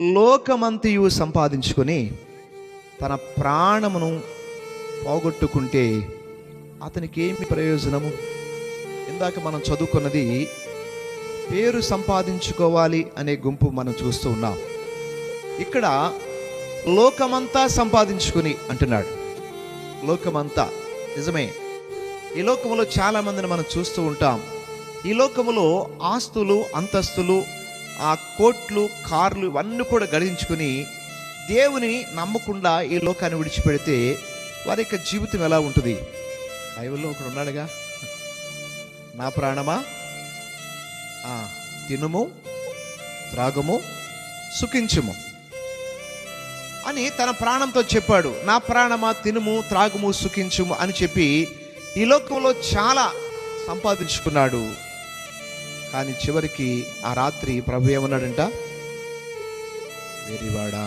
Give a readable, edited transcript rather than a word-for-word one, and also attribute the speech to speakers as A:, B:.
A: లోకమంతయు సంపాదించుకొని తన ప్రాణమును పోగొట్టుకుంటే అతనికి ఏమి ప్రయోజనము? ఇందాక మనం చదువుకున్నది పేరు సంపాదించుకోవాలి అనే గుంపు మనం చూస్తూ ఉన్నాం. ఇక్కడ లోకమంతా సంపాదించుకుని అంటున్నాడు. లోకమంతా నిజమే. ఈ లోకములో చాలా మందిని మనం చూస్తూ ఉంటాం. ఈ లోకములో ఆస్తులు, అంతస్తులు, ఆ కోట్లు, కార్లు ఇవన్నీ కూడా గడించుకుని దేవుని నమ్మకుండా ఈ లోకాన్ని విడిచిపెడితే వారి యొక్క జీవితం ఎలా ఉంటుంది? బైబిల్లో ఒకడు ఉన్నాడుగా, నా ప్రాణమా తినుము, త్రాగుము, సుఖించుము అని తన ప్రాణంతో చెప్పాడు. నా ప్రాణమా తినుము, త్రాగుము, సుఖించుము అని చెప్పి ఈ లోకంలో చాలా సంపాదించుకున్నాడు. కానీ చివరికి ఆ రాత్రి ప్రభు ఏమన్నాడంట? వెరివాడా,